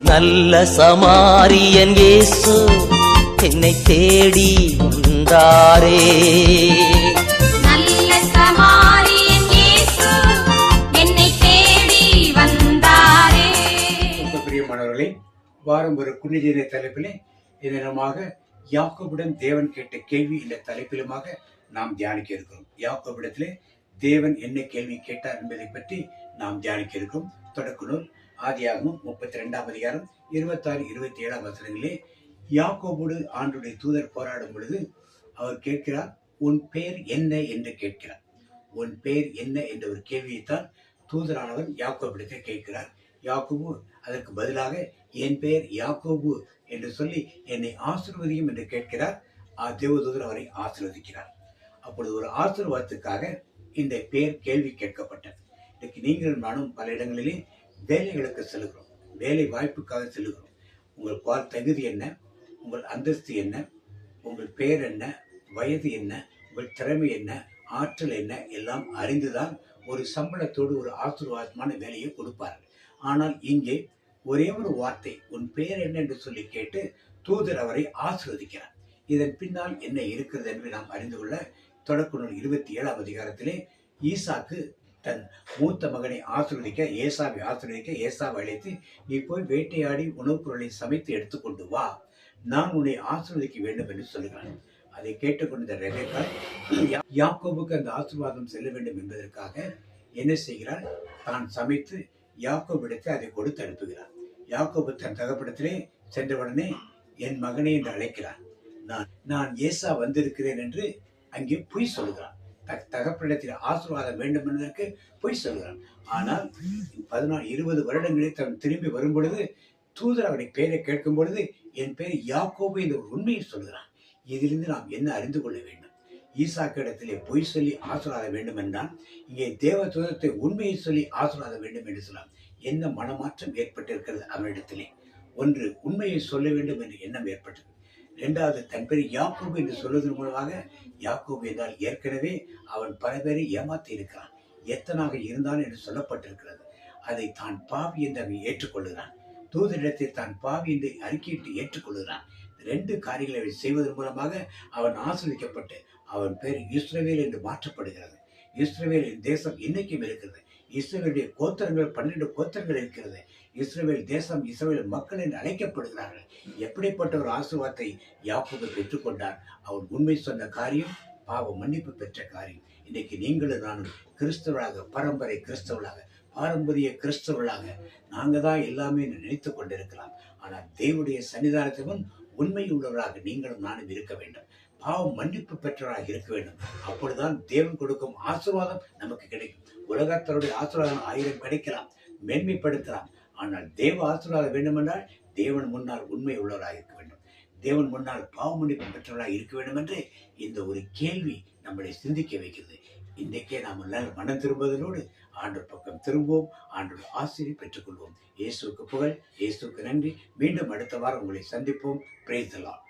நல்ல சமாரியன் இயேசு என்னை தேடி வந்தாரே. நல்ல சமாரியன் இயேசு என்னை தேடி வந்தாரே. பிரியமானவர்களே, வாரம் ஒரு குன்னிதின தலைப்பிலே இதனமாக யாக்கோபிடம் தேவன் கேட்ட கேள்வி என்ற தலைப்பிலுமாக நாம் தியானிக்க இருக்கிறோம். யாக்கோபிடத்திலே தேவன் என்ன கேள்வி கேட்டார் என்பதை பற்றி நாம் தியானிக்க இருக்கிறோம். தொடக்க நூல் ஆதியாகமம் 32ஆம் அதிகாரம் 26, 27 வசனங்களே யாக்கோபோடு ஆண்டுடைய தூதர் போராடும் பொழுது அவர் கேட்கிறார், உன் பெயர் என்ன என்று கேட்கிறார். உன் பெயர் என்ன என்ற ஒரு கேள்வியைத்தான் தூதரானவர் யாக்கோபிடத்தை கேட்கிறார். யாக்கோபு அதற்கு பதிலாக என் பெயர் யாக்கோபு என்று சொல்லி என்னை ஆசீர்வதியும் என்று கேட்கிறார். தேவதூதர் அவரை ஆசீர்வதிக்கிறார். அப்பொழுது ஒரு ஆசீர்வாதத்துக்காக இந்த பெயர் கேள்வி கேட்கப்பட்டது. இன்னைக்கு நீங்கள் நானும் பல இடங்களிலே வேலைகளுக்கு செல்கிறோம், வேலை வாய்ப்புக்காக செல்கிறோம். உங்கள் தகுதி என்ன, உங்கள் அந்தஸ்து என்ன, உங்கள் பெயர் என்ன, வயது என்ன, உங்கள் திறமை என்ன, ஆற்றல் என்ன எல்லாம் அறிந்துதான் ஒரு சம்பளத்தோடு ஒரு ஆசீர்வாதமான வேலையை கொடுப்பார்கள். ஆனால் இங்கே ஒரே ஒரு வார்த்தை, உன் பெயர் என்ன என்று சொல்லி கேட்டு தூதர் அவரை ஆசீர்வதிக்கிறார். இதன் பின்னால் என்ன இருக்கிறது என்று நாம் அறிந்து கொள்ள தொடக்க நூல் 27ஆம் அதிகாரத்திலே ஈசாக்கு தன் மூத்த மகனை ஆசீர்வதிக்க, ஏசாவை அழைத்து, நீ போய் வேட்டையாடி உணவுப் பொருளை சமைத்து எடுத்துக்கொண்டு வா, நான் உன்னை ஆசீர்வதிக்க வேண்டும் என்று சொல்கிறான். அதை கேட்டுக்கொண்ட ரெபெக்காள் யாக்கோபுக்கு அந்த ஆசீர்வாதம் செல்ல வேண்டும் என்பதற்காக என்ன செய்கிறார், தான் சமைத்து யாக்கோபிடத்தை அதை கொடுத்து அனுப்புகிறார். யாக்கோபு தன் தகப்படத்திலே சென்றவுடனே என் மகனை என்று அழைக்கிறார். நான் ஏசா வந்திருக்கிறேன் என்று அங்கே பொய் சொல்லுகிறான். தகப்பனிடத்தில் ஆசீர்வாதம் வேண்டும் என்பதற்கு பொய் சொல்கிறான். ஆனால் 20 வருடங்களில் தன் திரும்பி வரும் பொழுது தூதர் அவருடைய பெயரை கேட்கும் பொழுது என் பெயர் யாக்கோபு என்ற ஒரு உண்மையை சொல்கிறான். இதிலிருந்து நாம் என்ன அறிந்து கொள்ள வேண்டும்? ஈசாக்கு இடத்திலே பொய் சொல்லி ஆசீர்வாதம் வேண்டும் என்றால் இங்கே தேவ தூதத்தை உண்மையை சொல்லி ஆசீர்வாதம் வேண்டும் என்று சொல்லலாம். என்ன மனமாற்றம் ஏற்பட்டிருக்கிறது அவனிடத்திலே? ஒன்று, உண்மையை சொல்ல வேண்டும் என்ற எண்ணம் ஏற்பட்டது. இரண்டாவது, தன் பேர் யாக்கோபு என்று சொல்வதன் மூலமாக யாக்கோபு என்றால் ஏற்கனவே அவன் பல பேரை ஏமாற்றி இருக்கிறான், எத்தனாக இருந்தான் என்று சொல்லப்பட்டிருக்கிறது. அதை தான் பாவி என்று அவன் ஏற்றுக்கொள்கிறான். தூதரிடத்தில் தான் பாவி என்று அறிக்கையிட்டு ஏற்றுக்கொள்கிறான். 2 காரியங்களை செய்வதன் மூலமாக அவன் ஆசீர்வதிக்கப்பட்டு அவன் பேர் இஸ்ரவேல் என்று மாற்றப்படுகிறது. இஸ்ரவேலின் தேசம் இன்னைக்கும் இருக்கிறது. இஸ்ரவேலுடைய கோத்திரங்கள் 12 கோத்திரங்கள் இருக்கிறது. இஸ்ரவேல் தேசம், இஸ்ரவேல் மக்கள் என்று அழைக்கப்படுகிறார்கள். எப்படிப்பட்ட ஒரு ஆசீர்வாதத்தை யாக்கோபு பெற்றுக்கொண்டார்? அவன் உண்மை சொன்ன காரியம் பாவ மன்னிப்பு பெற்ற காரியம். இன்னைக்கு நீங்களும் நானும் கிறிஸ்தவர்களாக, பாரம்பரிய கிறிஸ்தவர்களாக நாங்கள் தான் எல்லாமே நினைத்து கொண்டிருக்கலாம். ஆனால் தேவனுடைய சன்னிதானத்திலும் உண்மை உள்ளவர்களாக நீங்களும் நானும் இருக்க வேண்டும். பாவம் மன்னிப்பு பெற்றவராக இருக்க வேண்டும். அப்பொழுதுதான் தேவன் கொடுக்கும் ஆசீர்வாதம் நமக்கு கிடைக்கும். உலகத்தருடைய ஆசீர்வாதம் 1000 கிடைக்கலாம், மேன்மைப்படுத்தலாம். ஆனால் தேவ ஆசீர்வாதம் வேண்டுமென்றால் தேவன் முன்னால் உண்மை உள்ளவராக இருக்க வேண்டும். தேவன் முன்னால் பாவ மன்னிப்பு பெற்றவராக இருக்க வேண்டும் என்று இந்த ஒரு கேள்வி நம்மளை சிந்திக்க வைக்கிறது. இன்றைக்கே நாம் எல்லாரும் மனம் திரும்புவதோடு ஆண்டவர் பக்கம் திரும்புவோம், ஆண்டவர் ஆசீர்வாதத்தை பெற்றுக்கொள்வோம். இயேசுவுக்கு புகழ், இயேசுவுக்கு நன்றி. மீண்டும் அடுத்த வாரம் உங்களை சந்திப்போம். Praise the Lord.